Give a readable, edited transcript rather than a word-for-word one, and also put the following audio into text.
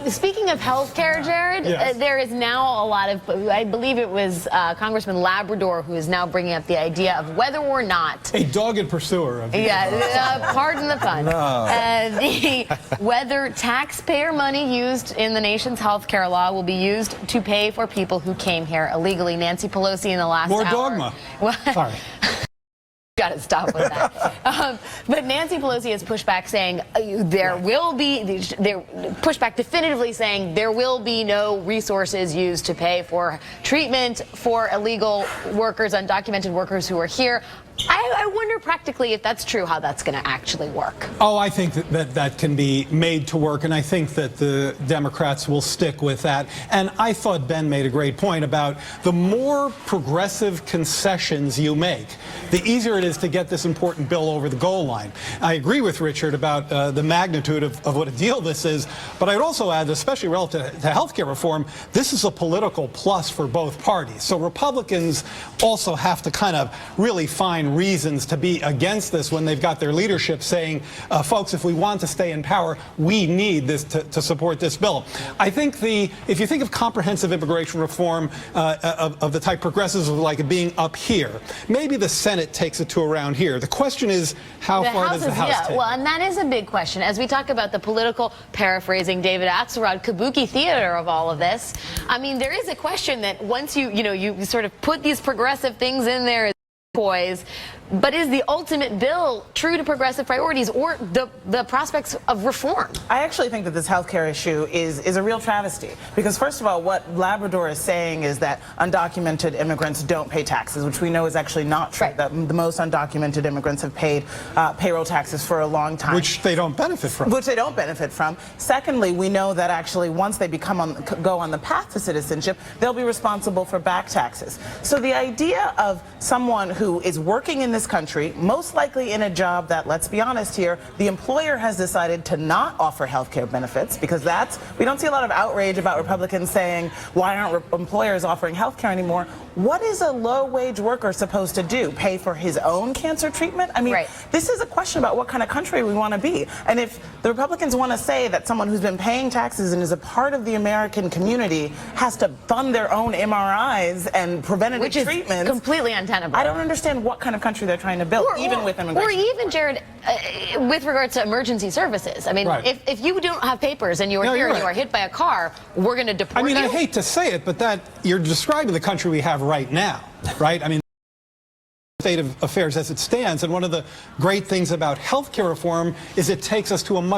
Speaking of healthcare, Jared, yes. There is now a lot of, I believe it was Congressman Labrador who is now bringing up the idea of whether or not a dogged pursuer of pardon the pun. No. Whether taxpayer money used in the nation's healthcare law will be used to pay for people who came here illegally. Nancy Pelosi in the last More hour. dogma. Sorry. Got to stop with that. But Nancy Pelosi has pushed back, saying there will be pushback definitively saying there will be no resources used to pay for treatment for illegal workers, undocumented workers who are here. I wonder practically if that's true, how that's going to actually work. Oh, I think that can be made to work, and I think that the Democrats will stick with that. And I thought Ben made a great point about the more progressive concessions you make, the easier it is to get this important bill over the goal line. I agree with Richard about the magnitude of what a deal this is, but I'd also add, especially relative to health care reform, this is a political plus for both parties. So Republicans also have to kind of really find reasons to be against this when they've got their leadership saying, folks, if we want to stay in power, we need this to support this bill. I think if you think of comprehensive immigration reform of the type progressives would like it being up here, maybe the Senate takes it to around here. The question is, how far does the House take? Well, and that is a big question. As we talk about the political, paraphrasing David Axelrod, kabuki theater of all of this, I mean, there is a question that once you sort of put these progressive things in there, boys, but is the ultimate bill true to progressive priorities or the prospects of reform? I actually think that this healthcare issue is a real travesty, because first of all, what Labrador is saying is that undocumented immigrants don't pay taxes, which we know is actually not true. Right. That the most undocumented immigrants have paid payroll taxes for a long time. Which they don't benefit from. Which they don't benefit from. Secondly, we know that actually once they go on the path to citizenship, they'll be responsible for back taxes. So the idea of someone who is working in this country, most likely in a job that, let's be honest here, the employer has decided to not offer health care benefits, because we don't see a lot of outrage about Republicans saying, why aren't employers offering health care anymore? What is a low-wage worker supposed to do? Pay for his own cancer treatment? I mean, This is a question about what kind of country we want to be. And if the Republicans want to say that someone who's been paying taxes and is a part of the American community has to fund their own MRIs and preventative treatments, which is completely untenable. I don't understand what kind of country they're trying to build, even with immigration. Or even, Jared, with regards to emergency services. I mean, if you don't have papers and you're here and you are hit by a car, we're going to deport you. I hate to say it, but you're describing the country we have right now, right? I mean, state of affairs as it stands, and one of the great things about health care reform is it takes us to a much